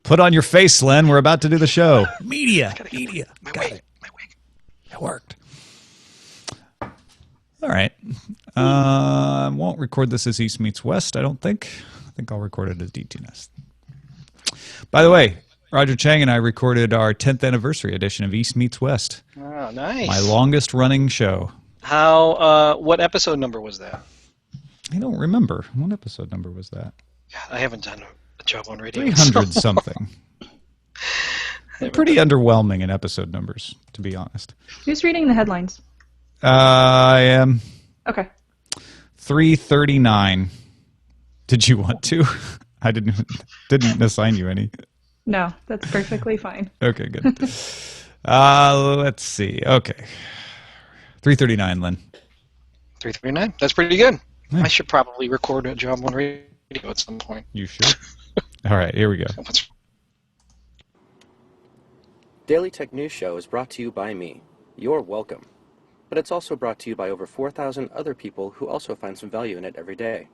Put on your face, Len. We're about to do the show. Media. My wig. It worked. All right. I won't record this as East meets West, I don't think. I think I'll record it as DTNS. By the way, Roger Chang and I recorded our 10th anniversary edition of East meets West. Oh, nice. My longest running show. What episode number was that? I don't remember. What episode number was that? God, I haven't done a job on radio. 300 something. They're pretty underwhelming in episode numbers, to be honest. Who's reading the headlines? I am. Okay. 339. Did you want to? I didn't assign you any. No, that's perfectly fine. Okay, good. Let's see. Okay. 339, Len. 339? That's pretty good. Yeah. I should probably record a job on radio at some point. You should. All right, here we go. Daily Tech News Show is brought to you by me. You're welcome. But it's also brought to you by over 4,000 other people who also find some value in it every day.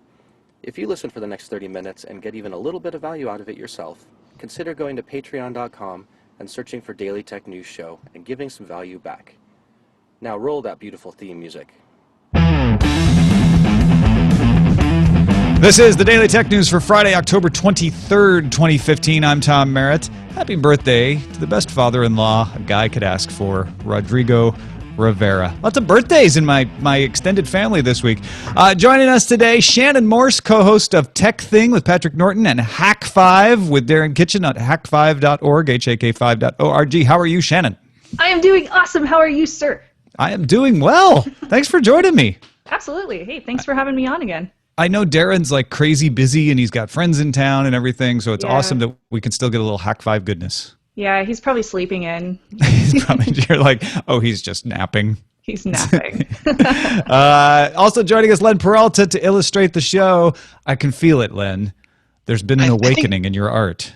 If you listen for the next 30 minutes and get even a little bit of value out of it yourself, consider going to patreon.com and searching for Daily Tech News Show and giving some value back. Now roll that beautiful theme music. This is the Daily Tech News for Friday, October 23rd, 2015. I'm Tom Merritt. Happy birthday to the best father-in-law a guy could ask for, Rodrigo Rivera. Lots of birthdays in my extended family this week. Joining us today, Shannon Morse, co-host of Tech Thing with Patrick Norton, and Hack 5 with Darren Kitchen at hack5.org, hak5.org. How are you, Shannon? I am doing awesome. How are you, sir? I am doing well. Thanks for joining me. Absolutely. Hey, thanks for having me on again. I know Darren's like crazy busy and he's got friends in town and everything, so it's awesome that we can still get a little Hack 5 goodness. Yeah, he's probably sleeping in. You're like, oh, he's just napping. He's napping. Also joining us, Len Peralta, to illustrate the show. I can feel it, Len. There's been an awakening in your art.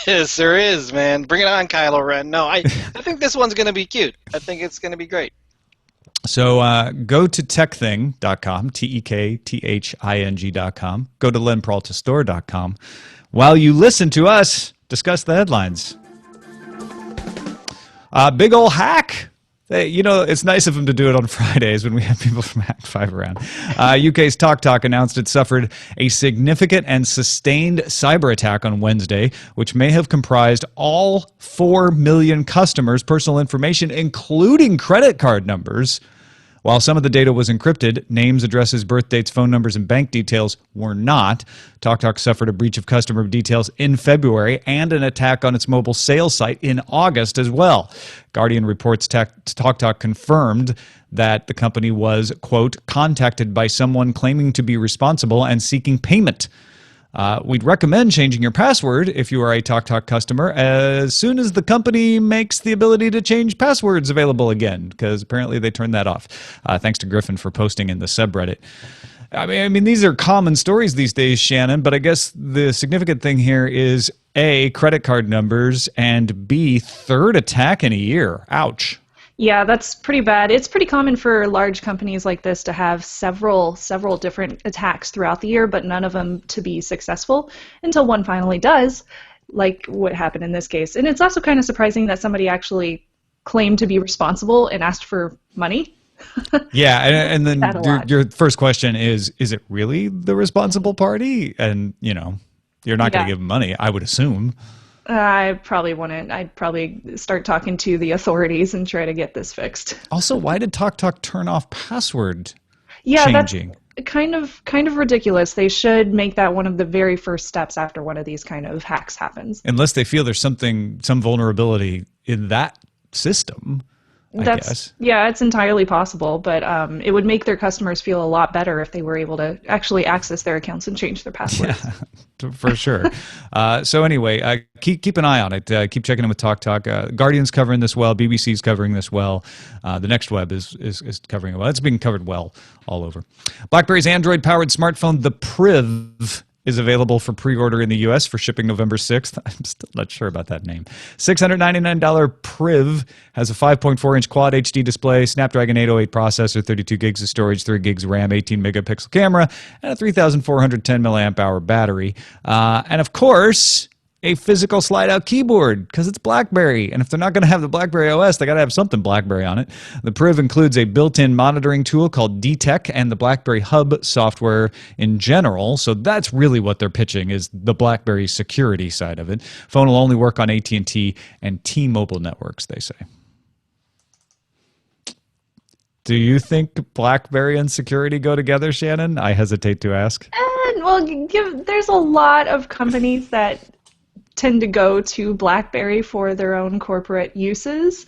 There is, man. Bring it on, Kylo Ren. No, I think this one's going to be cute. I think it's going to be great. So go to techthing.com, TEKTHING.com. Go to lenperaltastore.com. While you listen to us discuss the headlines. Big ol' hack. Hey, you know, it's nice of him to do it on Fridays when we have people from Hack 5 around. UK's TalkTalk announced it suffered a significant and sustained cyber attack on Wednesday, which may have comprised all 4 million customers' personal information, including credit card numbers. While some of the data was encrypted, names, addresses, birth dates, phone numbers, and bank details were not. TalkTalk suffered a breach of customer details in February and an attack on its mobile sales site in August as well. Guardian reports TalkTalk confirmed that the company was, quote, contacted by someone claiming to be responsible and seeking payment. We'd recommend changing your password if you are a TalkTalk customer as soon as the company makes the ability to change passwords available again, because apparently they turned that off. Thanks to GrifN for posting in the subreddit. I mean, these are common stories these days, Shannon, but I guess the significant thing here is A, credit card numbers, and B, third attack in a year. Ouch. Yeah, that's pretty bad. It's pretty common for large companies like this to have several different attacks throughout the year, but none of them to be successful until one finally does, like what happened in this case. And it's also kind of surprising that somebody actually claimed to be responsible and asked for money. Yeah, and then your first question is it really the responsible party? And, you know, you're not going to give them money, I would assume. I probably wouldn't. I'd probably start talking to the authorities and try to get this fixed. Also, why did TalkTalk turn off password That's changing? kind of ridiculous. They should make that one of the very first steps after one of these kind of hacks happens. Unless they feel there's some vulnerability in that system, I guess. Yeah, it's entirely possible, but it would make their customers feel a lot better if they were able to actually access their accounts and change their passwords. Yeah, for sure. So anyway, keep an eye on it. Keep checking in with TalkTalk. Guardian's covering this well. BBC's covering this well. The Next Web is covering it well. It's being covered well all over. BlackBerry's Android-powered smartphone, the Priv, is available for pre-order in the U.S. for shipping November 6th. I'm still not sure about that name. $699 Priv has a 5.4-inch Quad HD display, Snapdragon 808 processor, 32 gigs of storage, 3 gigs of RAM, 18-megapixel camera, and a 3,410 milliamp hour battery. And of course, a physical slide-out keyboard because it's BlackBerry. And if they're not going to have the BlackBerry OS, they got to have something BlackBerry on it. The Priv includes a built-in monitoring tool called DTEC and the BlackBerry Hub software in general. So that's really what they're pitching, is the BlackBerry security side of it. Phone will only work on AT&T and T-Mobile networks, they say. Do you think BlackBerry and security go together, Shannon? I hesitate to ask. Well, there's a lot of companies that tend to go to BlackBerry for their own corporate uses.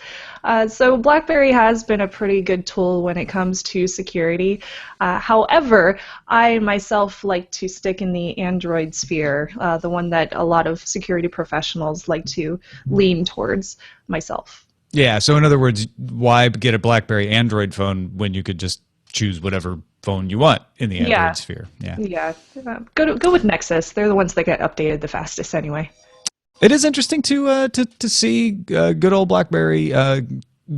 So BlackBerry has been a pretty good tool when it comes to security. However, I myself like to stick in the Android sphere, the one that a lot of security professionals like to lean towards myself. Yeah, so in other words, why get a BlackBerry Android phone when you could just choose whatever phone you want in the Android sphere? Yeah. Go with Nexus. They're the ones that get updated the fastest anyway. It is interesting to see good old BlackBerry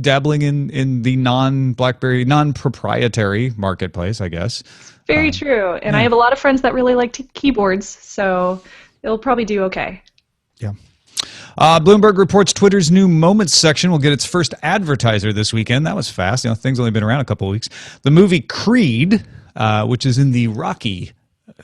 dabbling in the non-BlackBerry, non-proprietary marketplace, I guess. Very true. And I have a lot of friends that really like keyboards, so it'll probably do okay. Yeah. Bloomberg reports Twitter's new Moments section will get its first advertiser this weekend. That was fast. Things only been around a couple of weeks. The movie Creed, which is in the Rocky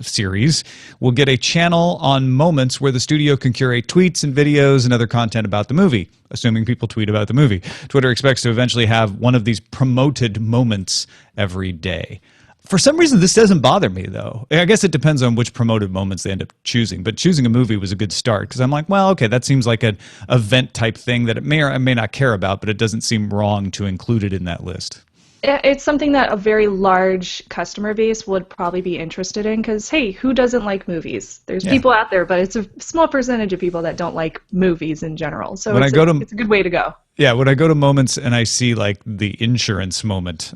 series, will get a channel on Moments where the studio can curate tweets and videos and other content about the movie, assuming people tweet about the movie. Twitter expects to eventually have one of these promoted moments every day. For some reason, this doesn't bother me, though. I guess it depends on which promoted moments they end up choosing. But choosing a movie was a good start because I'm like, well, okay, that seems like an event-type thing that it may or may not care about, but it doesn't seem wrong to include it in that list. It's something that a very large customer base would probably be interested in because, hey, who doesn't like movies? There's people out there, but it's a small percentage of people that don't like movies in general. So it's a good way to go. Yeah, when I go to Moments and I see like the insurance moment,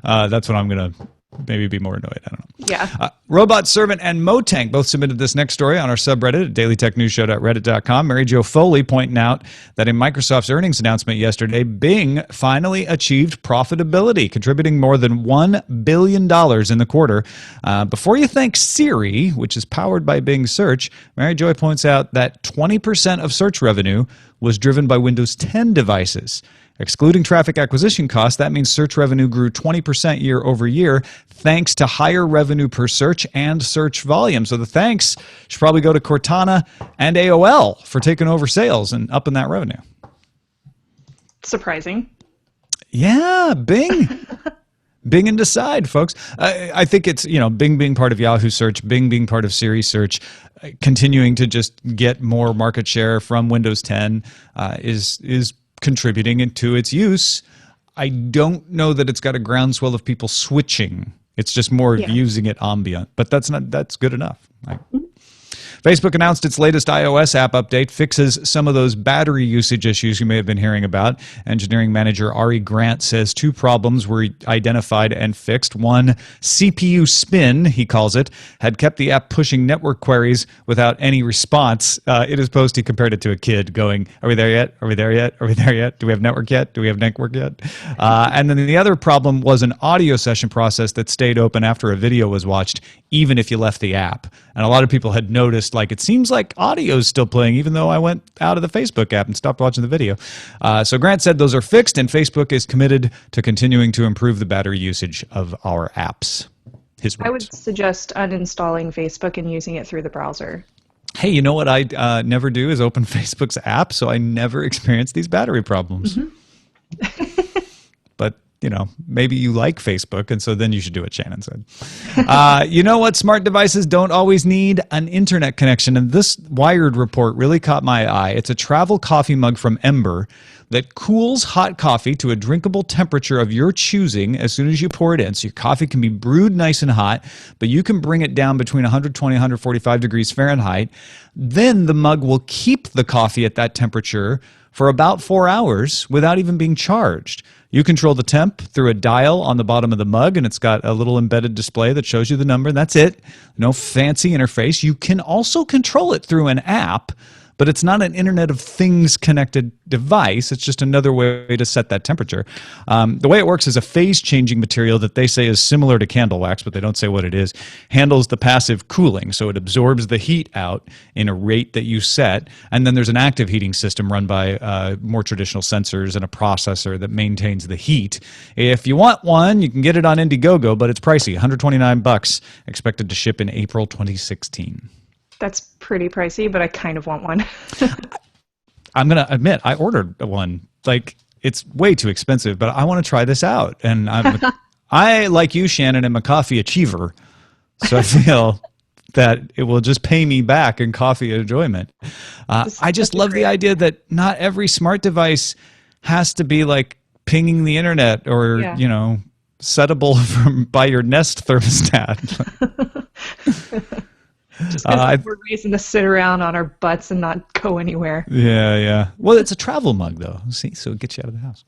that's when I'm going to maybe be more annoyed. I don't know. Yeah. robotservant and mooting both submitted this next story on our subreddit at dailytechnewsshow.reddit.com. Mary Jo Foley pointing out that in Microsoft's earnings announcement yesterday, Bing finally achieved profitability, contributing more than $1 billion in the quarter. Before you thank Siri, which is powered by Bing Search, Mary Jo points out that 20% of search revenue was driven by Windows 10 devices. Excluding traffic acquisition costs, that means search revenue grew 20% year over year thanks to higher revenue per search and search volume. So the thanks should probably go to Cortana and AOL for taking over sales and upping that revenue. Surprising. Yeah, Bing. Bing and decide, folks. I think it's, Bing being part of Yahoo Search, Bing being part of Siri Search, continuing to just get more market share from Windows 10 is contributing to its use. I don't know that it's got a groundswell of people switching. It's just more of using it ambient, but that's good enough. Facebook announced its latest iOS app update fixes some of those battery usage issues you may have been hearing about. Engineering manager Ari Grant says 2 problems were identified and fixed. One, CPU spin, he calls it, had kept the app pushing network queries without any response. In his post, he compared it to a kid going, are we there yet? Are we there yet? Are we there yet? Do we have network yet? Do we have network yet? And then the other problem was an audio session process that stayed open after a video was watched, even if you left the app. And a lot of people had noticed, like, it seems like audio is still playing, even though I went out of the Facebook app and stopped watching the video. So Grant said those are fixed, and Facebook is committed to continuing to improve the battery usage of our apps. His words. I would suggest uninstalling Facebook and using it through the browser. Hey, you know what I never do is open Facebook's app, so I never experience these battery problems. But maybe you like Facebook, and so then you should do what Shannon said. You know what smart devices don't always need? An internet connection. And this Wired report really caught my eye. It's a travel coffee mug from Ember that cools hot coffee to a drinkable temperature of your choosing as soon as you pour it in. So your coffee can be brewed nice and hot, but you can bring it down between 120 and 145 degrees Fahrenheit. Then the mug will keep the coffee at that temperature for about 4 hours without even being charged. You control the temp through a dial on the bottom of the mug, and it's got a little embedded display that shows you the number, and that's it. No fancy interface. You can also control it through an app, but it's not an Internet of Things connected device. It's just another way to set that temperature. The way it works is a phase-changing material that they say is similar to candle wax, but they don't say what it is, handles the passive cooling. So it absorbs the heat out in a rate that you set, and then there's an active heating system run by more traditional sensors and a processor that maintains the heat. If you want one, you can get it on Indiegogo, but it's pricey, $129, expected to ship in April 2016. That's pretty pricey, but I kind of want one. I'm going to admit, I ordered one. Like, it's way too expensive, but I want to try this out. And I, like you, Shannon, am a coffee achiever, so I feel that it will just pay me back in coffee enjoyment. I just love the idea that not every smart device has to be like pinging the internet or, you know, settable by your Nest thermostat. Just because we're reason to sit around on our butts and not go anywhere. Yeah. Well, it's a travel mug, though. See, so it gets you out of the house.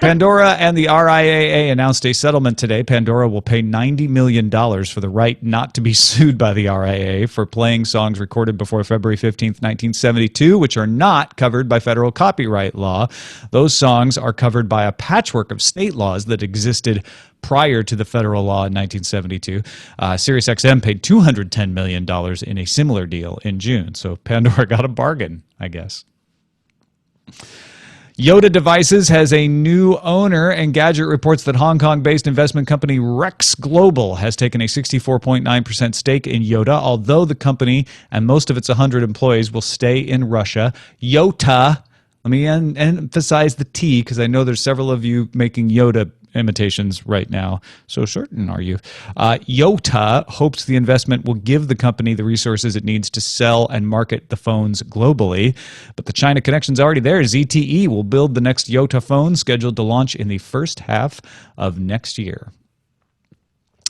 Pandora and the RIAA announced a settlement today. Pandora will pay $90 million for the right not to be sued by the RIAA for playing songs recorded before February 15th, 1972, which are not covered by federal copyright law. Those songs are covered by a patchwork of state laws that existed prior to the federal law in 1972. SiriusXM paid $210 million in a similar deal in June. So Pandora got a bargain, I guess. Yota Devices has a new owner, and Gadget reports that Hong Kong-based investment company Rex Global has taken a 64.9% stake in Yota, although the company and most of its 100 employees will stay in Russia. Yota, let me emphasize the T, because I know there's several of you making Yoda imitations right now. So certain are you? Yota hopes the investment will give the company the resources it needs to sell and market the phones globally. But the China connection's already there. ZTE will build the next Yota phone, scheduled to launch in the first half of next year.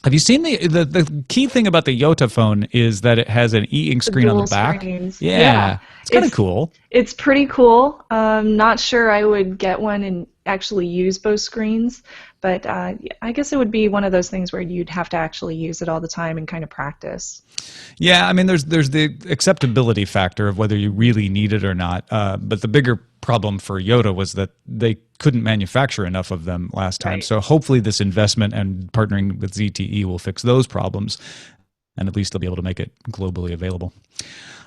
Have you seen the key thing about the Yota phone is that it has an e-ink screen on the back? Screens. Yeah. It's kind of cool. It's pretty cool. Not sure I would get one and actually use both screens, but I guess it would be one of those things where you'd have to actually use it all the time and kind of practice. Yeah, I mean, there's the acceptability factor of whether you really need it or not. But the bigger problem for Yota was that they couldn't manufacture enough of them last time. Right. So hopefully this investment and partnering with ZTE will fix those problems, and at least they'll be able to make it globally available.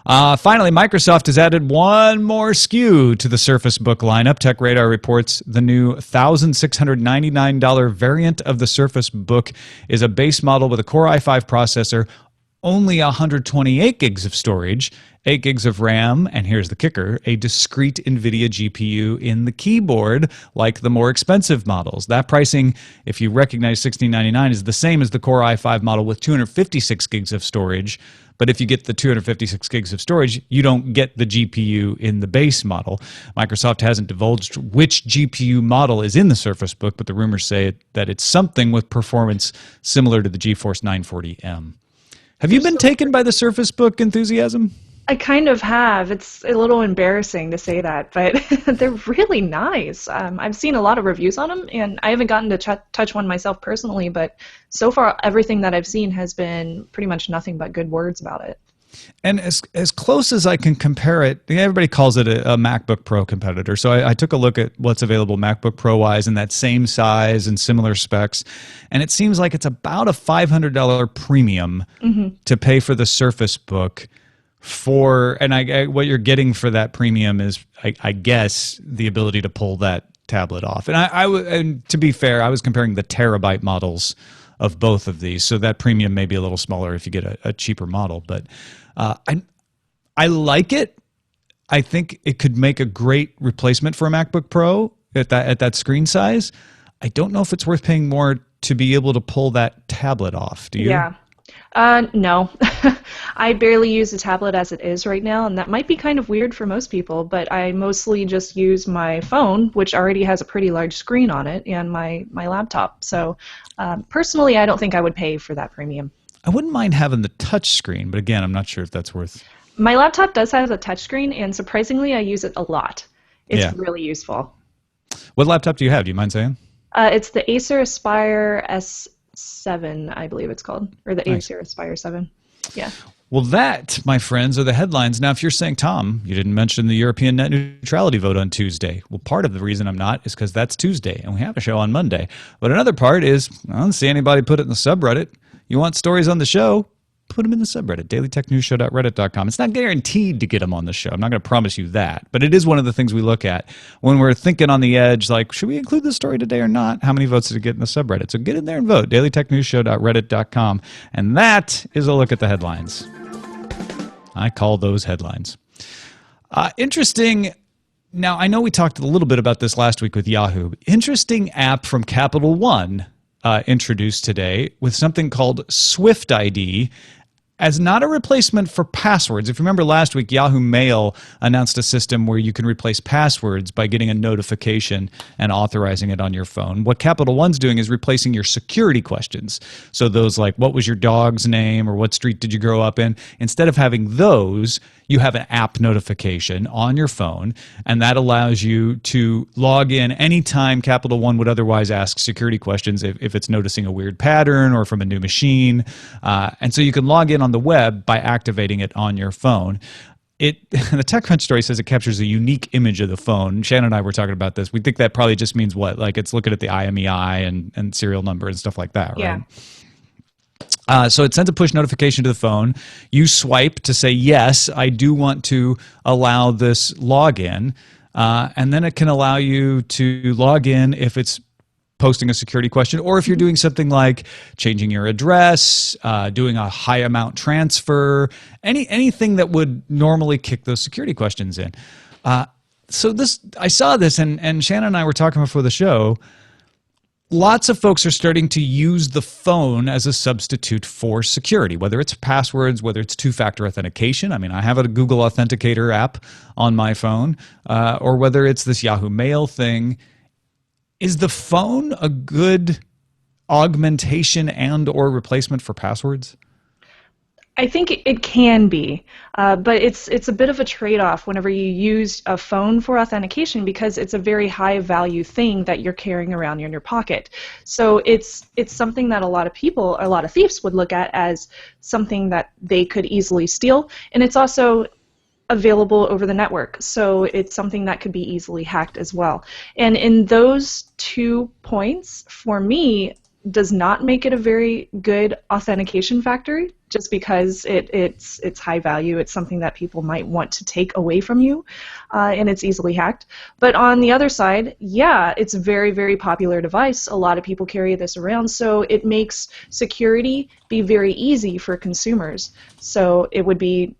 Finally, Microsoft has added one more SKU to the Surface Book lineup. TechRadar reports the new $1,699 variant of the Surface Book is a base model with a Core i5 processor, only 128 gigs of storage, 8 gigs of RAM, and here's the kicker, a discrete NVIDIA GPU in the keyboard like the more expensive models. That pricing, if you recognize $1,699, is the same as the Core i5 model with 256 gigs of storage. But if you get the 256 gigs of storage, you don't get the GPU in the base model. Microsoft hasn't divulged which GPU model is in the Surface Book, but the rumors say that it's something with performance similar to the GeForce 940M. Have you been taken by the Surface Book enthusiasm? I kind of have. It's a little embarrassing to say that, but they're really nice. I've seen a lot of reviews on them, and I haven't gotten to touch one myself personally, but so far everything that I've seen has been pretty much nothing but good words about it. And as close as I can compare it, everybody calls it a MacBook Pro competitor. So I took a look at what's available MacBook Pro-wise in that same size and similar specs, and it seems like it's about a $500 premium to pay for the Surface Book. What you're getting for that premium is, I guess, the ability to pull that tablet off. And to be fair, I was comparing the terabyte models of both of these, so that premium may be a little smaller if you get a cheaper model. But I like it. I think it could make a great replacement for a MacBook Pro at that screen size. I don't know if it's worth paying more to be able to pull that tablet off. Do you? Yeah. No. I barely use the tablet as it is right now, and that might be kind of weird for most people, but I mostly just use my phone, which already has a pretty large screen on it, and my laptop. So personally, I don't think I would pay for that premium. I wouldn't mind having the touch screen, but again, I'm not sure if that's worth... My laptop does have a touch screen, and surprisingly, I use it a lot. It's really useful. What laptop do you have? Do you mind saying? It's the Acer Aspire S7, I believe it's called, or the Nice. Acer Aspire 7. Yeah. Well, that, my friends, are the headlines. Now, if you're saying, Tom, you didn't mention the European net neutrality vote on Tuesday. Well, part of the reason I'm not is because that's Tuesday, and we have a show on Monday. But another part is I don't see anybody put it in the subreddit. You want stories on the show? Put them in the subreddit, dailytechnewsshow.reddit.com. It's not guaranteed to get them on the show. I'm not going to promise you that. But it is one of the things we look at when we're thinking on the edge, like, should we include this story today or not? How many votes did it get in the subreddit? So get in there and vote, dailytechnewsshow.reddit.com. And that is a look at the headlines. I call those headlines. Interesting. Now, I know we talked a little bit about this last week with Yahoo. Interesting app from Capital One introduced today with something called Swift ID as not a replacement for passwords. If you remember last week, Yahoo Mail announced a system where you can replace passwords by getting a notification and authorizing it on your phone. What Capital One's doing is replacing your security questions. So those like, what was your dog's name or what street did you grow up in? Instead of having those, you have an app notification on your phone, and that allows you to log in anytime Capital One would otherwise ask security questions if it's noticing a weird pattern or from a new machine. And so you can log in on the web by activating it on your phone. The TechCrunch story says it captures a unique image of the phone. Shannon and I were talking about this. We think that probably just means what? Like it's looking at the IMEI and serial number and stuff like that, right? Yeah. So it sends a push notification to the phone. You swipe to say, yes, I do want to allow this login. And then it can allow you to log in if it's posting a security question, or if you're doing something like changing your address, doing a high amount transfer, anything that would normally kick those security questions in. So I saw this, and Shannon and I were talking before the show. Lots of folks are starting to use the phone as a substitute for security, whether it's passwords, whether it's two-factor authentication. I mean, I have a Google Authenticator app on my phone, or whether it's this Yahoo Mail thing. Is the phone a good augmentation and or replacement for passwords? I think it can be, but it's a bit of a trade-off whenever you use a phone for authentication because it's a very high-value thing that you're carrying around in your pocket. So it's something that a lot of thieves would look at as something that they could easily steal, and it's also available over the network, so it's something that could be easily hacked as well. And in those 2 points, for me, does not make it a very good authentication factor, just because it's high value. It's something that people might want to take away from you, and it's easily hacked. But on the other side, yeah, it's a very, very popular device. A lot of people carry this around, so it makes security be very easy for consumers. So it would be,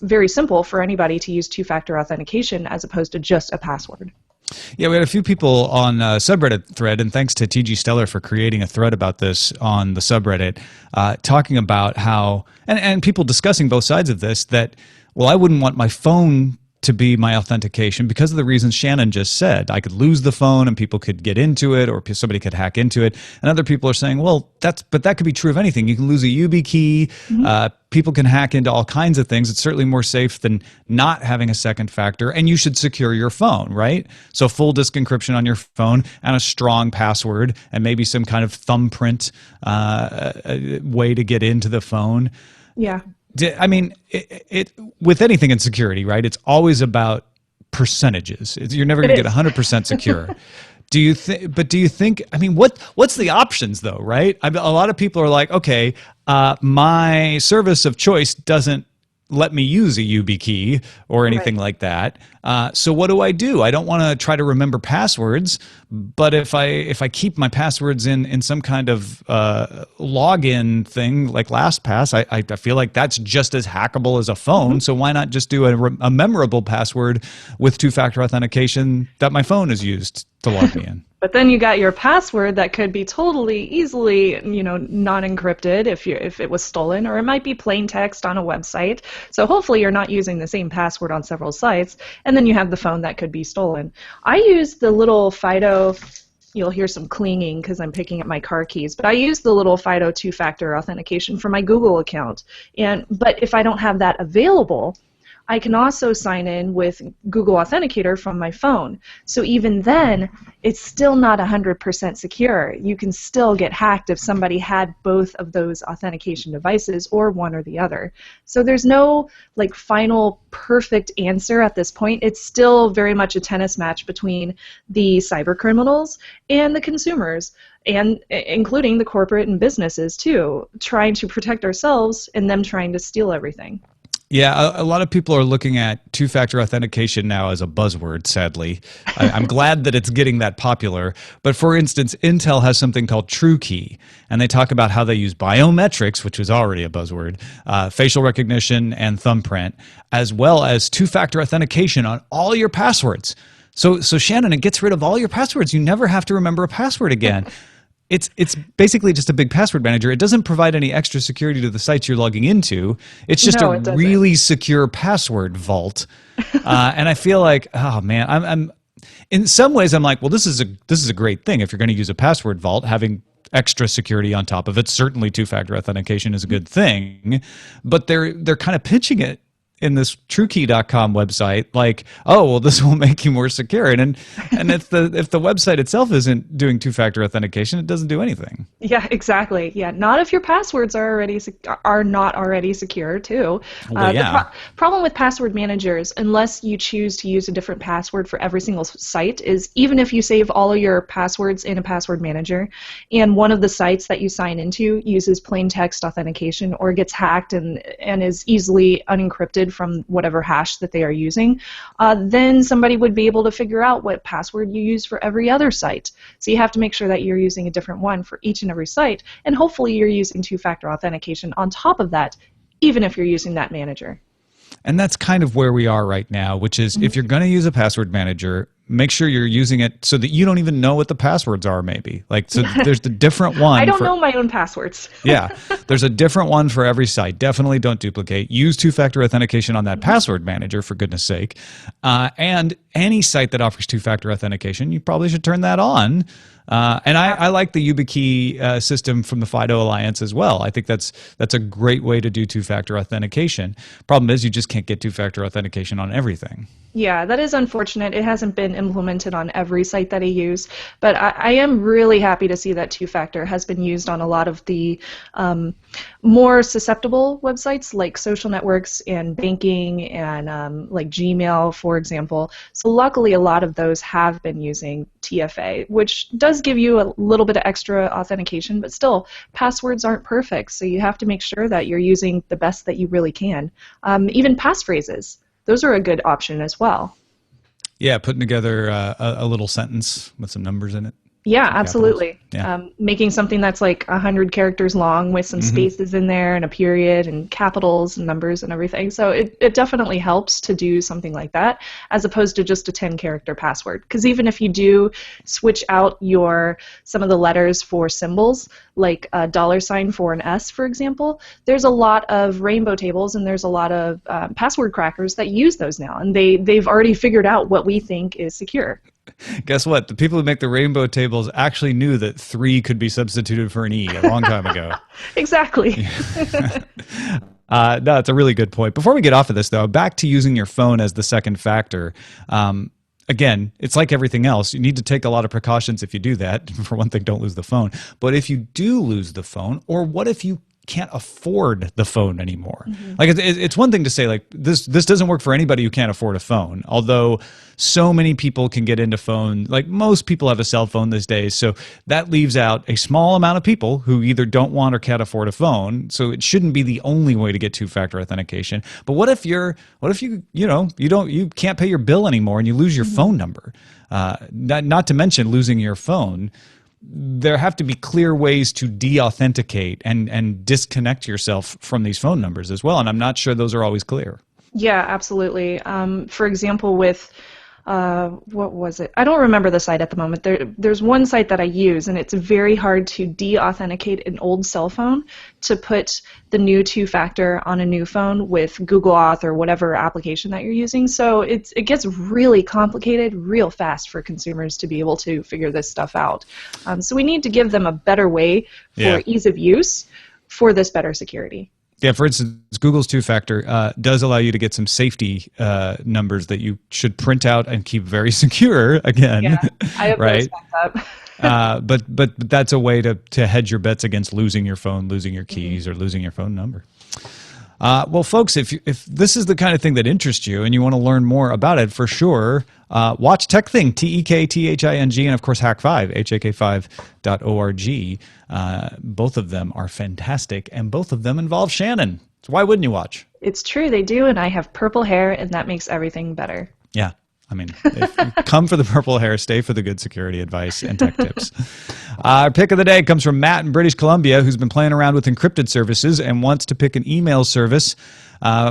very simple for anybody to use two-factor authentication as opposed to just a password. Yeah, we had a few people on a subreddit thread, and thanks to TG Stellar for creating a thread about this on the subreddit, talking about how, and people discussing both sides of this, that, well, I wouldn't want my phone to be my authentication because of the reasons Shannon just said. I could lose the phone and people could get into it, or somebody could hack into it. And other people are saying, well, that could be true of anything. You can lose a YubiKey. Mm-hmm. People can hack into all kinds of things. It's certainly more safe than not having a second factor, and you should secure your phone, right? So full disk encryption on your phone and a strong password and maybe some kind of thumbprint way to get into the phone. Yeah. I mean, it with anything in security, right? It's always about percentages. You're never going to get 100% secure. Do you think? I mean, what's the options though, right? A lot of people are like, okay, my service of choice doesn't let me use a YubiKey or anything like that. So what do? I don't want to try to remember passwords, but if I keep my passwords in some kind of login thing like LastPass, I feel like that's just as hackable as a phone. Mm-hmm. So why not just do a memorable password with two-factor authentication that my phone is used to log me in? But then you got your password that could be totally easily, non-encrypted if it was stolen, or it might be plain text on a website. So hopefully you're not using the same password on several sites, and then you have the phone that could be stolen. I use the little FIDO. You'll hear some clinging because I'm picking up my car keys, but I use the little FIDO two-factor authentication for my Google account. But if I don't have that available, I can also sign in with Google Authenticator from my phone. So even then, it's still not 100% secure. You can still get hacked if somebody had both of those authentication devices or one or the other. So there's no like final perfect answer at this point. It's still very much a tennis match between the cyber criminals and the consumers, and including the corporate and businesses too, trying to protect ourselves and them trying to steal everything. Yeah, a lot of people are looking at two-factor authentication now as a buzzword, sadly. I'm glad that it's getting that popular. But for instance, Intel has something called TrueKey, and they talk about how they use biometrics, which is already a buzzword, facial recognition and thumbprint, as well as two-factor authentication on all your passwords. So Shannon, it gets rid of all your passwords. You never have to remember a password again. It's basically just a big password manager. It doesn't provide any extra security to the sites you're logging into. It's just a really secure password vault. And I feel like, oh man, I'm in some ways I'm like, well, this is a great thing if you're going to use a password vault. Having extra security on top of it, certainly two-factor authentication is a good thing. But they're kind of pitching it in this TrueKey.com website, like, oh, well, this will make you more secure. And if the website itself isn't doing two-factor authentication, it doesn't do anything. Yeah, exactly. Yeah, not if your passwords are not already secure too. Well, yeah. The problem with password managers, unless you choose to use a different password for every single site, is even if you save all of your passwords in a password manager, and one of the sites that you sign into uses plain text authentication or gets hacked and is easily unencrypted from whatever hash that they are using, then somebody would be able to figure out what password you use for every other site. So you have to make sure that you're using a different one for each and every site, and hopefully you're using two-factor authentication on top of that, even if you're using that manager. And that's kind of where we are right now, which is if you're going to use a password manager, make sure you're using it so that you don't even know what the passwords are, maybe. Like, so there's the different one. I don't know my own passwords. Yeah, there's a different one for every site. Definitely don't duplicate. Use two-factor authentication on that password manager, for goodness sake. And any site that offers two-factor authentication, you probably should turn that on. And I like the YubiKey system from the FIDO Alliance as well. I think that's a great way to do two-factor authentication. Problem is, you just can't get two-factor authentication on everything. Yeah, that is unfortunate. It hasn't been implemented on every site that I use, but I am really happy to see that two-factor has been used on a lot of the more susceptible websites like social networks and banking and like Gmail, for example. So luckily, a lot of those have been using TFA, which does give you a little bit of extra authentication, but still, passwords aren't perfect, so you have to make sure that you're using the best that you really can. Even passphrases. Those are a good option as well. Yeah, putting together a little sentence with some numbers in it. Yeah, absolutely. Yeah. Making something that's like 100 characters long with some spaces in there and a period and capitals and numbers and everything. So it definitely helps to do something like that as opposed to just a 10-character password. Because even if you do switch out some of the letters for symbols, like a $sign for an S, for example, there's a lot of rainbow tables and there's a lot of password crackers that use those now. And they've already figured out what we think is secure. Guess what? The people who make the rainbow tables actually knew that 3 could be substituted for an E a long time ago. Exactly. No, it's a really good point. Before we get off of this, though, back to using your phone as the second factor. Again, it's like everything else. You need to take a lot of precautions if you do that. For one thing, don't lose the phone. But if you do lose the phone, or what if you can't afford the phone anymore? Like it's one thing to say like this doesn't work for anybody who can't afford a phone, although so many people can get into phone. Like most people have a cell phone these days, so that leaves out a small amount of people who either don't want or can't afford a phone. So it shouldn't be the only way to get two-factor authentication. But what if you can't pay your bill anymore and you lose your phone number? Not to mention losing your phone. There have to be clear ways to de-authenticate and disconnect yourself from these phone numbers as well, and I'm not sure those are always clear. Yeah, absolutely. For example, with what was it? I don't remember the site at the moment. There's one site that I use, and it's very hard to de-authenticate an old cell phone to put the new two-factor on a new phone with Google Auth or whatever application that you're using. So it gets really complicated real fast for consumers to be able to figure this stuff out. So we need to give them a better way for ease of use for this better security. Yeah, for instance, Google's two-factor does allow you to get some safety numbers that you should print out and keep very secure. Again, Yeah, I have those right? backed up. But that's a way to hedge your bets against losing your phone, losing your keys, or losing your phone number. Well, folks, if this is the kind of thing that interests you and you want to learn more about it, for sure, watch TechThing, TEKTHING, and of course Hack5, HAK5.org. Both of them are fantastic, and both of them involve Shannon. So why wouldn't you watch? It's true, they do, and I have purple hair, and that makes everything better. Yeah. I mean, if you come for the purple hair, stay for the good security advice and tech tips. Our pick of the day comes from Matt in British Columbia, who's been playing around with encrypted services and wants to pick an email service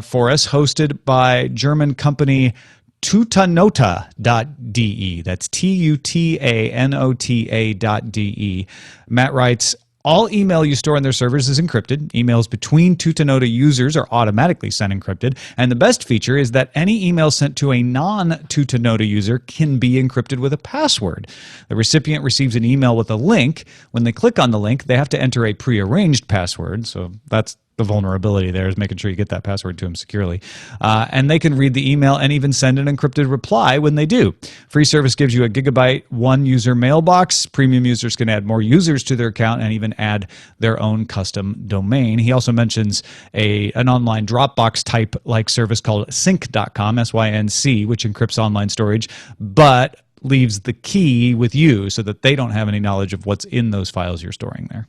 for us, hosted by German company tutanota.de. That's tutanota.de. Matt writes, all email you store on their servers is encrypted. Emails between Tutanota users are automatically sent encrypted. And the best feature is that any email sent to a non-Tutanota user can be encrypted with a password. The recipient receives an email with a link. When they click on the link, they have to enter a prearranged password. So that's the vulnerability there, is making sure you get that password to them securely. And they can read the email and even send an encrypted reply when they do. Free service gives you a gigabyte one-user mailbox. Premium users can add more users to their account and even add their own custom domain. He also mentions an online Dropbox type like service called sync.com, SYNC, which encrypts online storage, but leaves the key with you so that they don't have any knowledge of what's in those files you're storing there.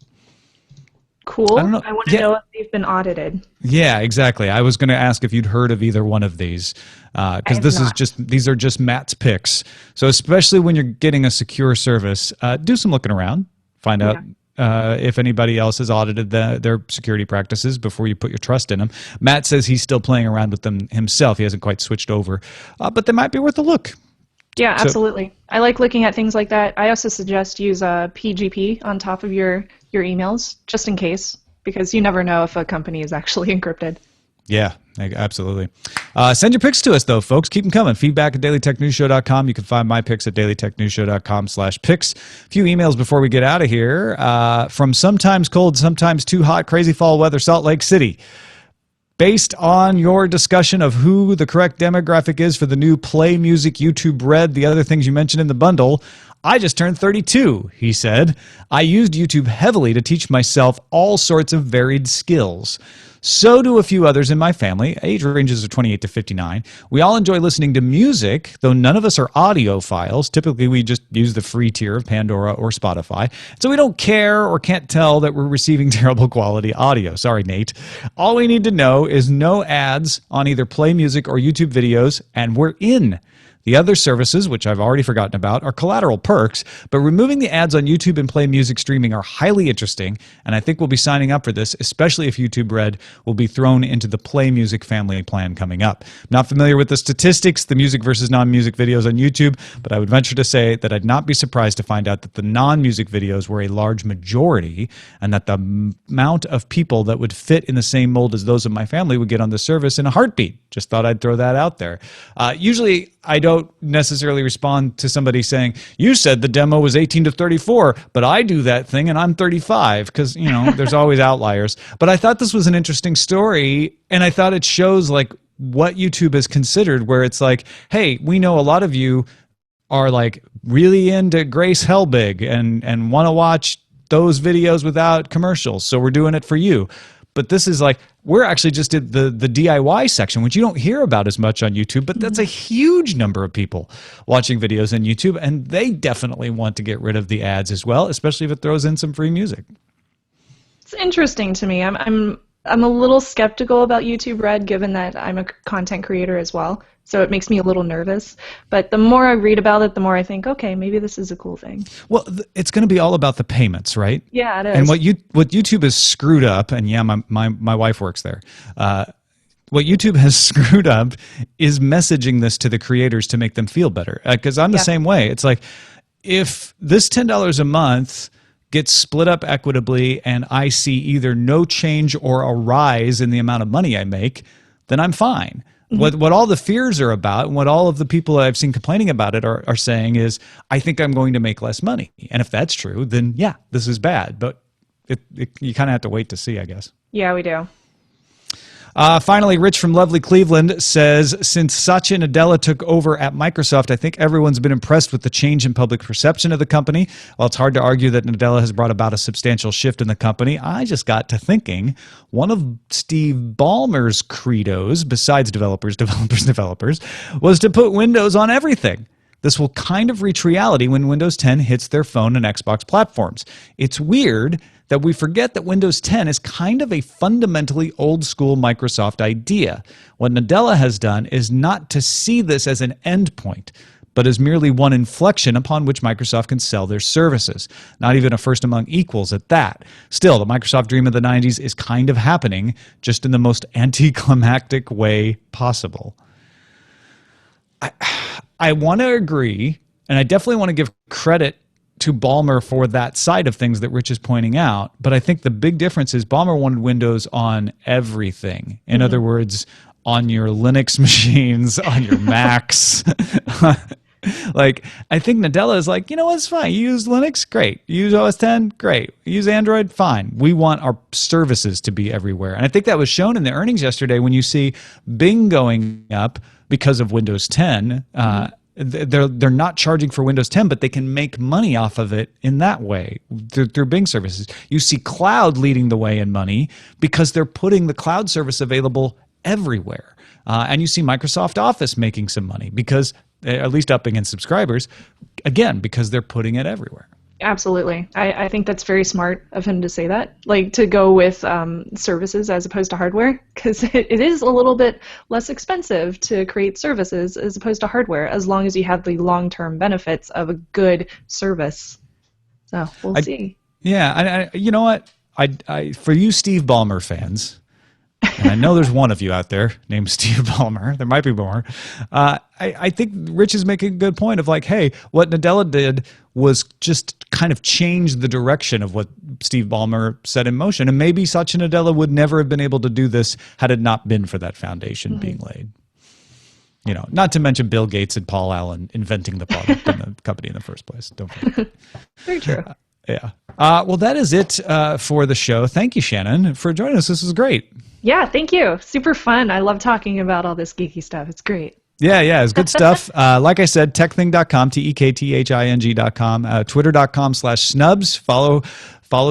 Cool. I don't know. I want to know if they've been audited. Yeah, exactly. I was going to ask if you'd heard of either one of these, because these are just Matt's picks. So especially when you're getting a secure service, do some looking around, find out if anybody else has audited their security practices before you put your trust in them. Matt says he's still playing around with them himself. He hasn't quite switched over, but they might be worth a look. Yeah, absolutely. I like looking at things like that. I also suggest use a PGP on top of your emails, just in case, because you never know if a company is actually encrypted. Yeah, absolutely. Send your picks to us, though, folks. Keep them coming. Feedback at dailytechnewsshow.com. You can find my picks at dailytechnewsshow.com/picks. A few emails before we get out of here. From sometimes cold, sometimes too hot, crazy fall weather, Salt Lake City. Based on your discussion of who the correct demographic is for the new Play Music YouTube Red, the other things you mentioned in the bundle, I just turned 32, he said. I used YouTube heavily to teach myself all sorts of varied skills. So do a few others in my family. Age ranges of 28 to 59. We all enjoy listening to music, though none of us are audiophiles. Typically, we just use the free tier of Pandora or Spotify. So we don't care or can't tell that we're receiving terrible quality audio. Sorry, Nate. All we need to know is no ads on either Play Music or YouTube videos, and we're in. The other services, which I've already forgotten about, are collateral perks, but removing the ads on YouTube and Play Music streaming are highly interesting, and I think we'll be signing up for this, especially if YouTube Red will be thrown into the Play Music family plan coming up. I'm not familiar with the statistics, the music versus non-music videos on YouTube, but I would venture to say that I'd not be surprised to find out that the non-music videos were a large majority, and that the amount of people that would fit in the same mold as those of my family would get on the service in a heartbeat. Just thought I'd throw that out there. Usually, I don't necessarily respond to somebody saying, you said the demo was 18 to 34, but I do that thing and I'm 35, because, you know, there's always outliers. But I thought this was an interesting story, and I thought it shows like what YouTube has considered, where it's like, hey, we know a lot of you are like really into Grace Helbig and want to watch those videos without commercials, so we're doing it for you. But this is like, we're actually just at the DIY section, which you don't hear about as much on YouTube, but that's a huge number of people watching videos on YouTube, and they definitely want to get rid of the ads as well, especially if it throws in some free music. It's interesting to me. I'm a little skeptical about YouTube Red, given that I'm a content creator as well, so it makes me a little nervous. But the more I read about it, the more I think, okay, maybe this is a cool thing. Well, it's going to be all about the payments, right? Yeah, it is. And what YouTube has screwed up, and yeah, my wife works there. What YouTube has screwed up is messaging this to the creators to make them feel better. Because I'm the same way. It's like, if this $10 a month gets split up equitably and I see either no change or a rise in the amount of money I make, then I'm fine. Mm-hmm. What all the fears are about, and what all of the people I've seen complaining about it are saying is, I think I'm going to make less money. And if that's true, then yeah, this is bad. But you kind of have to wait to see, I guess. Yeah, we do. Finally, Rich from lovely Cleveland says, since Satya Nadella took over at Microsoft, I think everyone's been impressed with the change in public perception of the company. While it's hard to argue that Nadella has brought about a substantial shift in the company, I just got to thinking, one of Steve Ballmer's credos, besides developers, was to put Windows on everything. This will kind of reach reality when Windows 10 hits their phone and Xbox platforms. It's weird that we forget that Windows 10 is kind of a fundamentally old-school Microsoft idea. What Nadella has done is not to see this as an endpoint, but as merely one inflection upon which Microsoft can sell their services. Not even a first among equals at that. Still, the Microsoft dream of the 90s is kind of happening, just in the most anticlimactic way possible. I want to agree, and I definitely want to give credit to Ballmer for that side of things that Rich is pointing out, but I think the big difference is Ballmer wanted Windows on everything. In other words, on your Linux machines, on your Macs. Like, I think Nadella is like, you know what, it's fine. You use Linux? Great. You use OS 10? Great. You use Android? Fine. We want our services to be everywhere. And I think that was shown in the earnings yesterday when you see Bing going up because of Windows 10. They're not charging for Windows 10, but they can make money off of it in that way through Bing services. You see Cloud leading the way in money because they're putting the cloud service available everywhere. And you see Microsoft Office making some money because, at least upping in subscribers, again, because they're putting it everywhere. Absolutely. I think that's very smart of him to say that, like to go with services as opposed to hardware, because it is a little bit less expensive to create services as opposed to hardware, as long as you have the long-term benefits of a good service. So we'll see. Yeah, you know what? I for you Steve Ballmer fans, and I know there's one of you out there named Steve Ballmer. There might be more. I think Rich is making a good point of like, hey, what Nadella did was just kind of change the direction of what Steve Ballmer set in motion. And maybe Satya Nadella would never have been able to do this had it not been for that foundation being laid. You know, not to mention Bill Gates and Paul Allen inventing the product and the company in the first place. Don't forget. Very true. Yeah. Well, that is it for the show. Thank you, Shannon, for joining us. This was great. Yeah, thank you. Super fun. I love talking about all this geeky stuff. It's great. Yeah, it's good stuff. Like I said, techthing.com, TEKTHING.com, twitter.com/snubs. Follow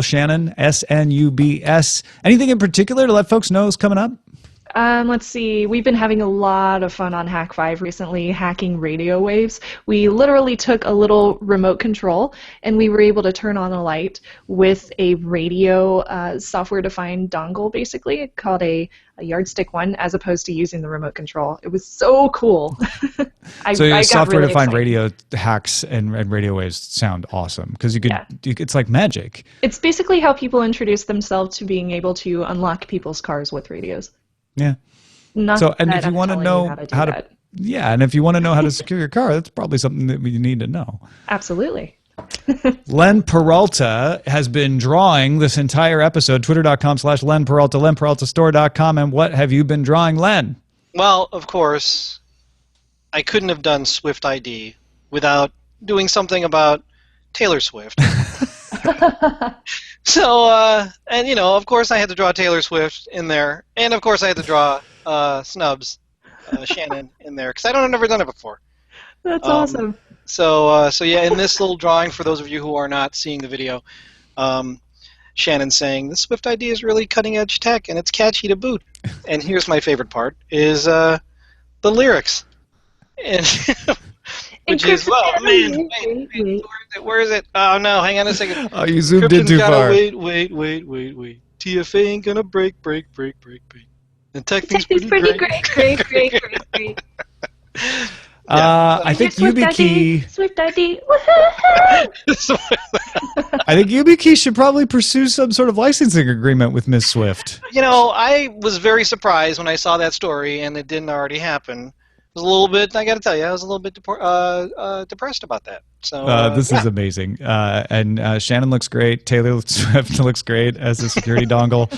Shannon, SNUBS. Anything in particular to let folks know is coming up? Let's see. We've been having a lot of fun on Hack 5 recently, hacking radio waves. We literally took a little remote control, and we were able to turn on a light with a radio software-defined dongle, basically, called a yardstick one, as opposed to using the remote control. It was so cool. So software-defined radio hacks and radio waves sound awesome, because you could. It's like magic. It's basically how people introduce themselves to being able to unlock people's cars with radios. Yeah. And if you want to know how to and if you want to know how to secure your car, that's probably something that you need to know. Absolutely. Len Peralta has been drawing this entire episode. Twitter.com/Len Peralta, LenPeraltaStore.com. And what have you been drawing, Len? Well, of course, I couldn't have done Swift ID without doing something about Taylor Swift. So, and you know, of course I had to draw Taylor Swift in there, and of course I had to draw Snubs, Shannon in there, because I've never done it before. That's awesome. So yeah, in this little drawing, for those of you who are not seeing the video, Shannon's saying, the Swift ID is really cutting-edge tech, and it's catchy to boot. And here's my favorite part, is the lyrics. And which is, well, man, wait, where is it? Oh, no, hang on a second. Oh, you zoomed in too far. Wait. TFA ain't gonna break. And tech thing's pretty great. Great. I think YubiKey. Swift ID. I think YubiKey should probably pursue some sort of licensing agreement with Ms. Swift. You know, I was very surprised when I saw that story and it didn't already happen. I got to tell you, I was a little bit depressed about that. So this is amazing. And Shannon looks great. Taylor Swift looks great as a security dongle.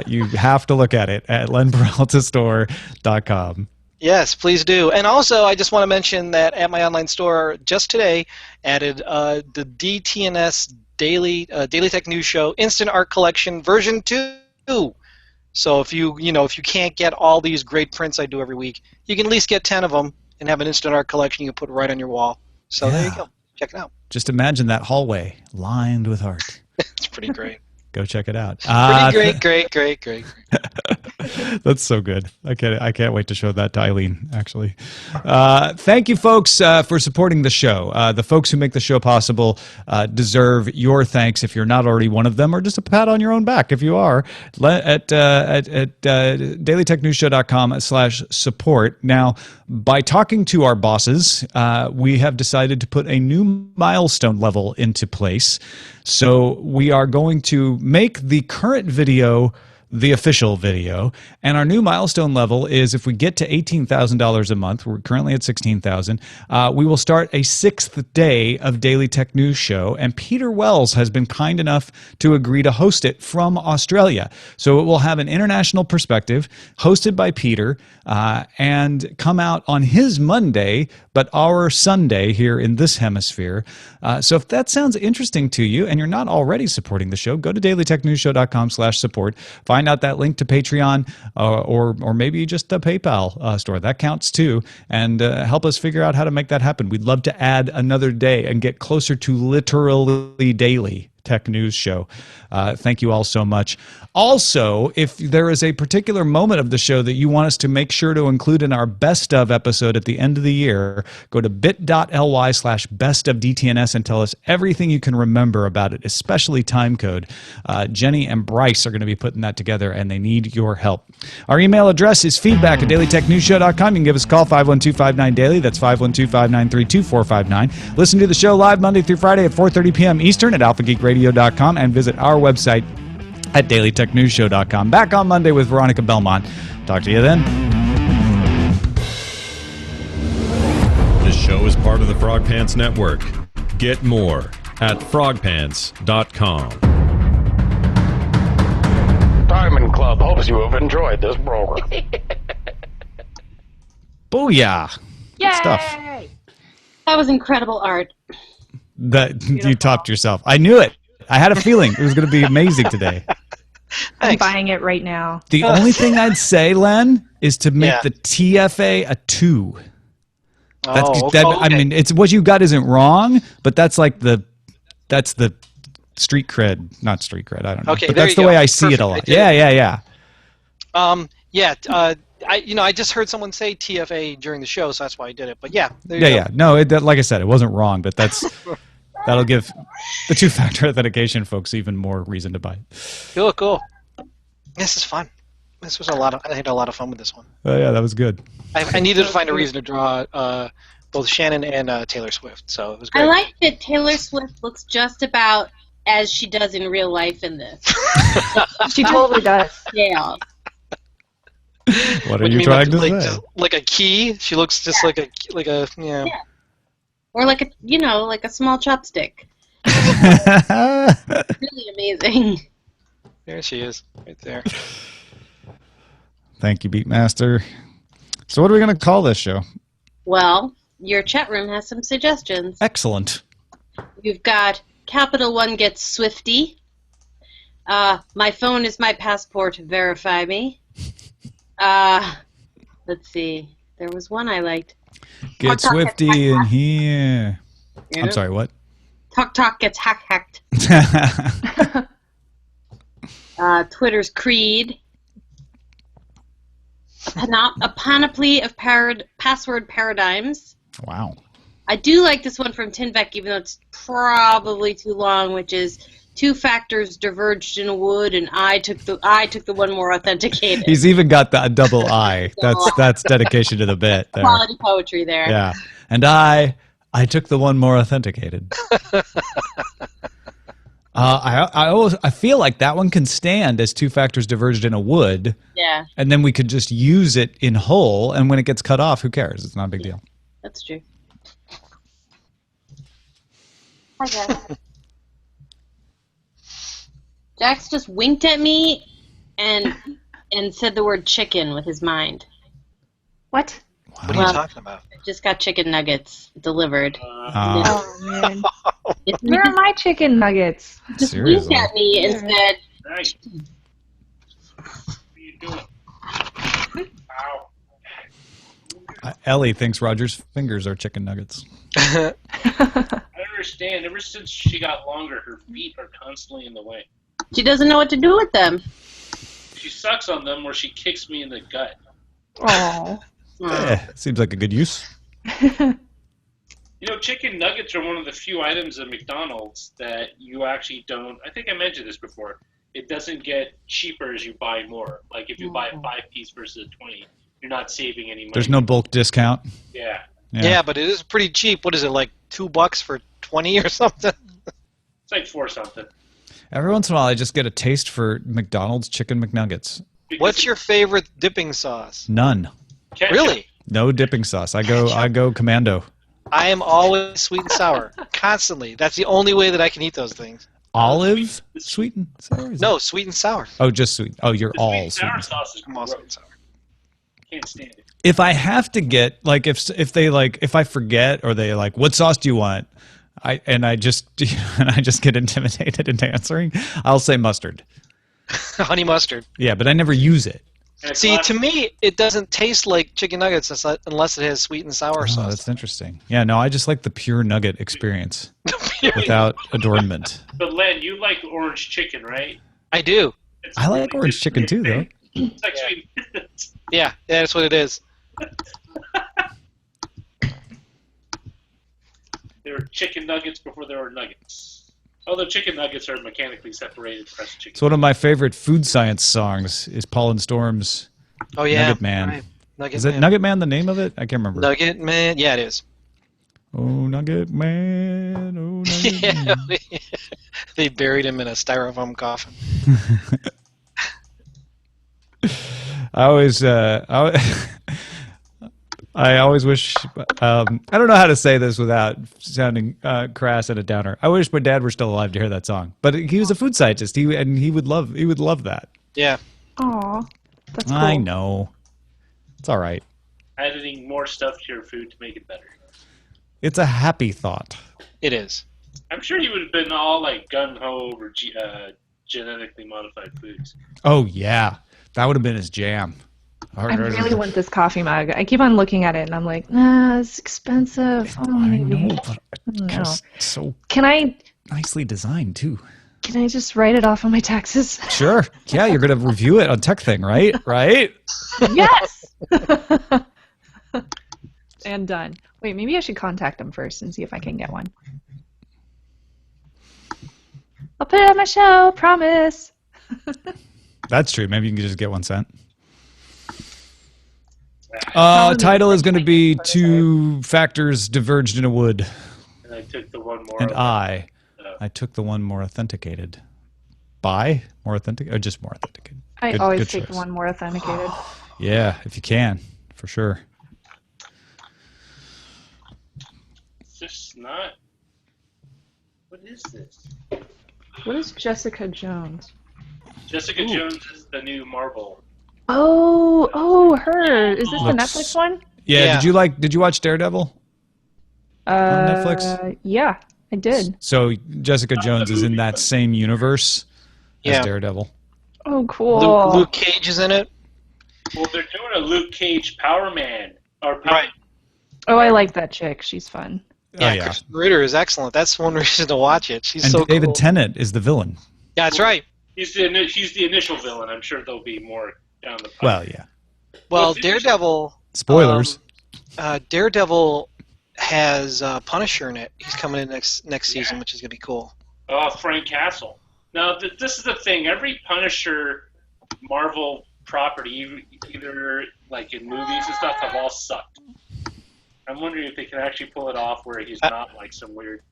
You have to look at it at lenperaltastore.com. Yes, please do. And also, I just want to mention that at my online store just today added the DTNS Daily Tech News Show Instant Art Collection version 2. So if you can't get all these great prints I do every week, you can at least get 10 of them and have an instant art collection you can put right on your wall. So there you go. Check it out. Just imagine that hallway lined with art. It's pretty great. Go check it out. Pretty great. That's so good. I can't wait to show that to Eileen, actually. Thank you, folks, for supporting the show. The folks who make the show possible deserve your thanks if you're not already one of them, or just a pat on your own back if you are, at dailytechnewsshow.com/support. Now, by talking to our bosses, we have decided to put a new milestone level into place. So we are going to make the current video the official video, and our new milestone level is if we get to $18,000 a month. We're currently at $16,000. We will start a 6th day of Daily Tech News Show, and Peter Wells has been kind enough to agree to host it from Australia. So it will have an international perspective, hosted by Peter, and come out on his Monday, but our Sunday here in this hemisphere. So if that sounds interesting to you and you're not already supporting the show, go to dailytechnewsshow.com/support. Find out that link to Patreon or maybe just the PayPal store. That counts too. And help us figure out how to make that happen. We'd love to add another day and get closer to literally daily Tech News Show. Thank you all so much. Also, if there is a particular moment of the show that you want us to make sure to include in our best of episode at the end of the year, go to bit.ly/bestofdtns and tell us everything you can remember about it, especially timecode. Jenny and Bryce are going to be putting that together, and they need your help. Our email address is feedback@dailytechnewsshow.com. You can give us a call, 512-59-DAILY. That's 512-593-2459. Listen to the show live Monday through Friday at 4:30 p.m. Eastern at alphageekradio.com, and visit our website at dailytechnewsshow.com. Back on Monday with Veronica Belmont. Talk to you then. This show is part of the Frog Pants Network. Get more at frogpants.com. Diamond Club hopes you have enjoyed this program. Booyah. Good stuff. That was incredible art. That you topped yourself. I knew it. I had a feeling it was going to be amazing today. I'm buying it right now. The only thing I'd say, Len, is to make the TFA a 2. Okay. I mean, it's what you got isn't wrong, but that's like the street cred, not street cred. I don't know. Okay, but there that's you the way go. I see it a lot. Perfect. I just heard someone say TFA during the show, so that's why I did it. But yeah, there you go. No, like I said, it wasn't wrong, but that'll give the 2-factor authentication folks even more reason to buy it. Cool. This is fun. This was I had a lot of fun with this one. Oh yeah, that was good. I needed to find a reason to draw both Shannon and Taylor Swift, so it was great. I like that Taylor Swift looks just about as she does in real life in this. She totally does. Yeah. What are you trying to say? Like a key? She looks just like a yeah. Or like a small chopstick. Really amazing. There she is, right there. Thank you, Beatmaster. So what are we going to call this show? Well, your chat room has some suggestions. Excellent. You've got Capital One Gets Swifty. My phone is my passport, verify me. Let's see. There was one I liked. Get Swifty in here. Yeah. I'm sorry, what? TalkTalk gets hacked. Twitter's Creed. A panoply of password paradigms. Wow. I do like this one from Tinvec, even though it's probably too long, which is 2 factors diverged in a wood, and I took the one more authenticated. He's even got the double I. That's dedication to the bit. There. Quality poetry there. Yeah. And I took the one more authenticated. I feel like that one can stand as 2 factors diverged in a wood. Yeah. And then we could just use it in whole, and when it gets cut off, who cares? It's not a big deal. That's true. Hi, Jax. Jax just winked at me and said the word chicken with his mind. What? What are you talking about? I just got chicken nuggets delivered. Oh, man. Where are my chicken nuggets? Just Seriously? winked at me and said, doing? Ow. Ellie thinks Roger's fingers are chicken nuggets. I don't understand. Ever since she got longer, her feet are constantly in the way. She doesn't know what to do with them. She sucks on them or she kicks me in the gut. Oh. Seems like a good use. You know, chicken nuggets are one of the few items at McDonald's that you actually don't... I think I mentioned this before. It doesn't get cheaper as you buy more. Like, if you buy a 5-piece versus a 20, you're not saving any money. There's no bulk discount. Yeah. Yeah, but it is pretty cheap. What is it, like $2 for 20 or something? It's like 4 something. Every once in a while, I just get a taste for McDonald's chicken McNuggets. What's your favorite dipping sauce? None. Ketchup. Really? No dipping sauce. I go commando. I am always sweet and sour. Constantly. That's the only way that I can eat those things. Olive? Sweet and sour? No, sweet and sour. Oh, just sweet. Oh, you're The all sweet and sweet. sour and sour. sauce is I'm all gross. sweet and sour. Can't stand it. If I have to get, like, if I forget or they like, what sauce do you want? I just get intimidated into answering. I'll say mustard. Honey mustard. Yeah, but I never use it. And See, it's to me, it doesn't taste like chicken nuggets unless it has sweet and sour Oh, sauce. that's interesting. Yeah, no, I just like the pure nugget experience without adornment. But Len, you like orange chicken, right? I do. It's I like really orange chicken too, though. It's like sweet. Yeah, that's what it is. There were chicken nuggets before there were nuggets. Although chicken nuggets are mechanically separated from chicken. So one of my favorite food science songs is Paul and Storm's Oh, yeah. Nugget Man. Right. Nugget Is it Man. Nugget Man the name of it? I can't remember. Nugget Man? Yeah, it is. Oh, Nugget Man. Oh, Nugget Man. Yeah. They buried him in a styrofoam coffin. I always wish. I don't know how to say this without sounding crass and a downer. I wish my dad were still alive to hear that song. But he was a food scientist. He would love that. Yeah. Aw. That's cool. I know. It's all right. Adding more stuff to your food to make it better. It's a happy thought. It is. I'm sure you would have been all like gung-ho over genetically modified foods. Oh yeah, that would have been his jam. I really want this coffee mug. I keep on looking at it and I'm like, nah, it's expensive. Oh, I maybe. know, but No. it's so Can I nicely designed too. just write it off on my taxes? Sure. Yeah, you're gonna review it on Tech Thing, right? Right? Yes. And done. Wait, maybe I should contact them first and see if I can get one. I'll put it on my show, promise. That's true. Maybe you can just get one sent. Title is going to be Two Factors Diverged in a Wood. And I took the one more. And I took the one more authenticated. By? More authentic? Or just more authenticated? I always good take the choice. one more authenticated. Yeah, if you can, for sure. It's just not. What is this? What is Jessica Jones? Jessica Jones is the new Marvel. Oh, her. Is this the Looks- Netflix one? Yeah, Yeah. did you watch Daredevil? Netflix? Yeah, I did. So Jessica Jones is in that same universe as Yeah. Daredevil. Oh, cool. Luke Cage is in it. Well, they're doing a Luke Cage Power Man. Or Power Right. Oh, I like that chick. She's fun. Yeah, Oh, yeah. Kristen Ritter is excellent. That's one reason to watch it. She's And so David cool. Tennant is the villain. Yeah, that's right. He's the initial villain. I'm sure there'll be more down the pipe. Well, yeah. Well, What's interesting- Daredevil. Spoilers. Daredevil has Punisher in it. He's coming in next season, which is gonna be cool. Oh, Frank Castle. Now, this is the thing. Every Punisher Marvel property, either like in movies and stuff, have all sucked. I'm wondering if they can actually pull it off where he's not like some weird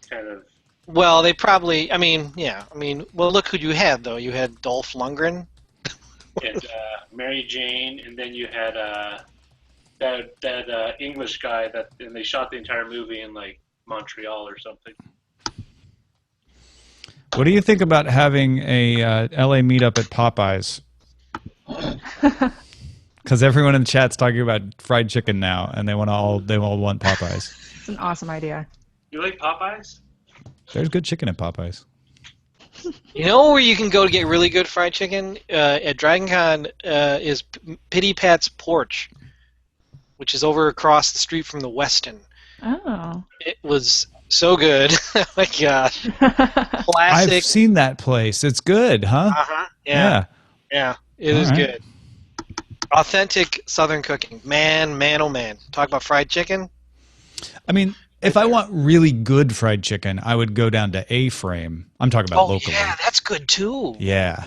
kind of... Well, they probably. I mean, yeah. I mean, well, look who you had though. You had Dolph Lundgren. and Mary Jane, and then you had that English guy and they shot the entire movie in like Montreal or something. What do you think about having a LA meetup at Popeyes? Because everyone in the chat's talking about fried chicken now, and they all want Popeyes. It's an awesome idea. You like Popeyes? There's good chicken at Popeyes. You know where you can go to get really good fried chicken? At DragonCon is Pity Pat's Porch, which is over across the street from the Westin. Oh. It was so good. Oh my gosh. I've Classic. seen that place. It's good, huh? Uh-huh. Yeah. It is All right. good. Authentic Southern cooking. Man, oh man. Talk about fried chicken. I mean, if I want really good fried chicken, I would go down to A-Frame. I'm talking about locally. Yeah, that's good too. Yeah.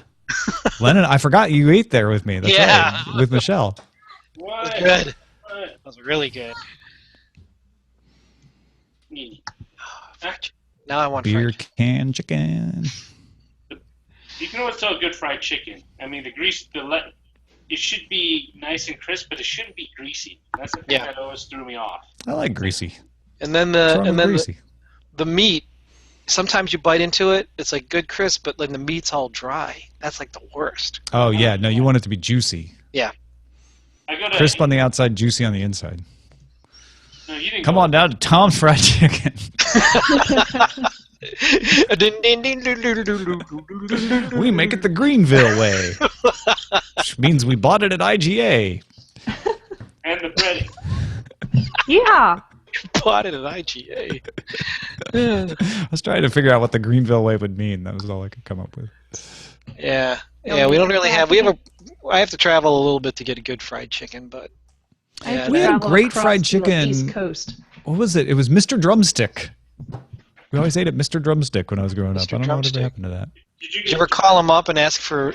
Lennon, I forgot you ate there with me. That's Yeah. right. With Michelle. What? It was good. What? That was really good. Now I want Beer fried chicken. can chicken. You know what's so good fried chicken? I mean, it should be nice and crisp, but it shouldn't be greasy. That's the thing Yeah. that always threw me off. I like greasy. And then What's wrong with greasy? the meat. Sometimes you bite into it, it's like good crisp, but then the meat's all dry. That's like the worst. Oh, yeah. No, you want it to be juicy. Yeah. I go to Crisp on the outside, juicy on the inside. No, you didn't Come go on down to Tom's Fried Chicken. We make it the Greenville way. Which means we bought it at IGA. And the breading. Yeah. Bought it at IGA. I was trying to figure out what the Greenville way would mean. That was all I could come up with. Yeah. Yeah, we don't really have. I have to travel a little bit to get a good fried chicken, but I have to We had travel great across fried to the chicken. East Coast. What was it? It was Mr. Drumstick. We always ate at Mr. Drumstick when I was growing up. Mr. I don't know whatever Drumstick. happened to that. Did you did you ever call him up and ask for?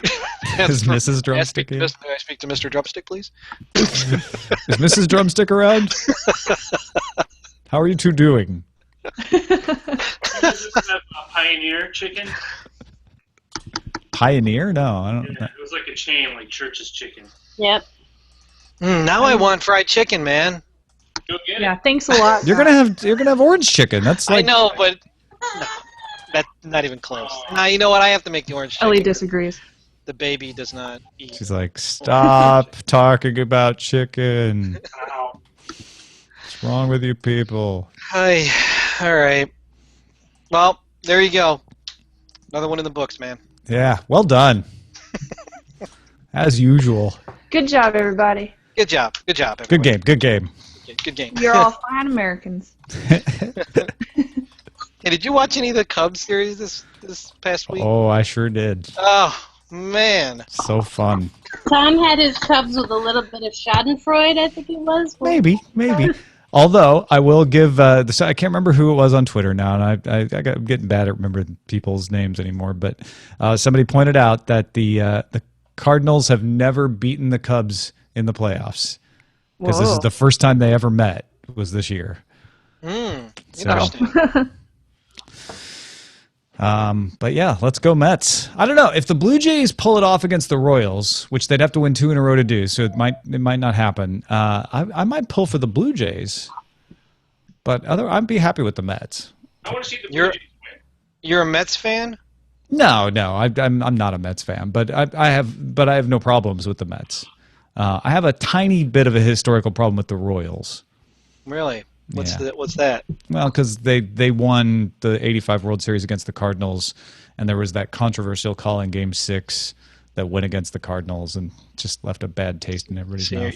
Is Mrs. Drumstick May in? I speak to Mr. Drumstick, please? Is Mrs. Drumstick around? How are you two doing? have a Pioneer chicken? Pioneer? No, I don't. Yeah, it was like a chain, like Church's Chicken. Yep. Now I want fried chicken, man. Go get Yeah, it. thanks a lot. You're gonna have orange chicken. That's like I know, but no, that's not even close. Nah, you know what? I have to make the orange Ellie chicken. disagrees. The baby does not eat. she's like, stop talking about chicken. Ow. What's wrong with you people? Hi. All right. Well, there you go. Another one in the books, man. Yeah, well done. As usual. Good job, everybody. Good job. Good job. Good Everyone. game. Good game. Good game. You're all fine Americans. Hey, did you watch any of the Cubs series this past week? Oh, I sure did. Oh man. So fun. Tom had his Cubs with a little bit of Schadenfreude, I think it was. Maybe. Although I will give I can't remember who it was on Twitter now, and I'm getting bad at remembering people's names anymore. But somebody pointed out that the Cardinals have never beaten the Cubs in the playoffs because this is the first time they ever met. Was this year. Interesting. But yeah, let's go Mets. I don't know if the Blue Jays pull it off against the Royals, which they'd have to win 2 in a row to do, so it might not happen. I might pull for the Blue Jays, but I'd be happy with the Mets. I want to see the Blue Jays win. You're a Mets fan? No, I'm not a Mets fan, but I have no problems with the Mets. I have a tiny bit of a historical problem with the Royals. Really? What's Yeah. what's that? Well, because they won the '85 World Series against the Cardinals, and there was that controversial call in Game 6 that went against the Cardinals and just left a bad taste in everybody's So mouth.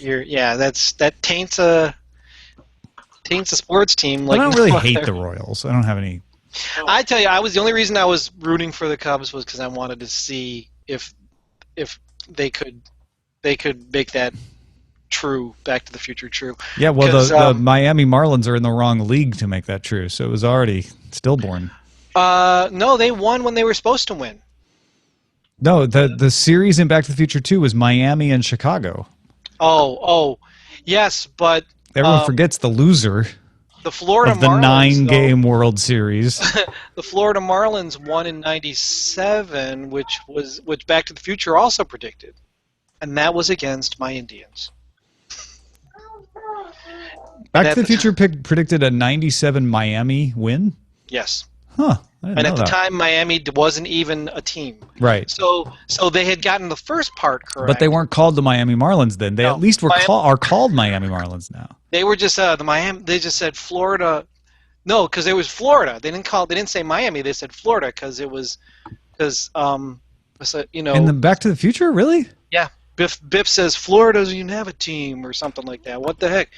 that taints a sports team. Like I don't really no hate other. the Royals. I don't have any. I tell you, the only reason I was rooting for the Cubs was because I wanted to see if they could make that true, Back to the Future true. Yeah, well, 'Cause, the Miami Marlins are in the wrong league to make that true, so it was already stillborn. No, they won when they were supposed to win. No, the series in Back to the Future 2 was Miami and Chicago. Oh, yes, but Everyone forgets the loser the Florida of the Marlins, 9-game World Series. the Florida Marlins won in '97, which Back to the Future also predicted, and that was against my Indians. Back to the Future predicted a 97 Miami win? Yes, Huh. I didn't and know at the that. time Miami wasn't even a team. Right. So they had gotten the first part correct. But they weren't called the Miami Marlins then. They No, at least Miami- are called Miami Marlins now. They were just the Miami. They just said Florida. No, because it was Florida. They didn't say Miami. They said Florida because because you know, In the Back to the Future, really? yeah, Biff says Florida doesn't even have a team or something like that. What the heck?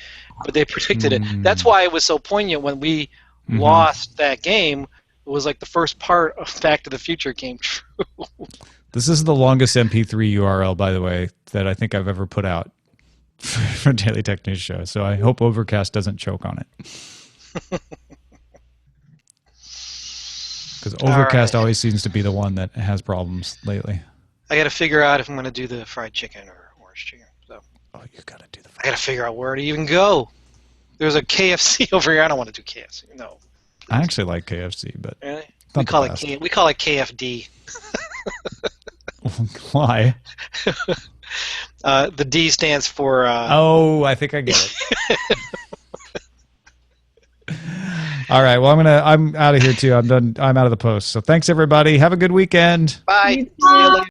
But they predicted it. That's why it was so poignant when we lost that game. It was like the first part of Back to the Future came true. This is the longest MP3 URL, by the way, that I think I've ever put out for Daily Tech News Show. So I hope Overcast doesn't choke on it. Because Overcast always seems to be the one that has problems lately. I got to figure out if I'm going to do the fried chicken or orange chicken. So. Oh, you got to do the. I got to figure out where to even go. There's a KFC over here. I don't want to do KFC. No. I actually like KFC, but really? we call it KFD. Why? The D stands for. Oh, I think I get it. All right. Well, I'm out of here too. I'm done. I'm out of the post. So thanks everybody. Have a good weekend. Bye. See you later.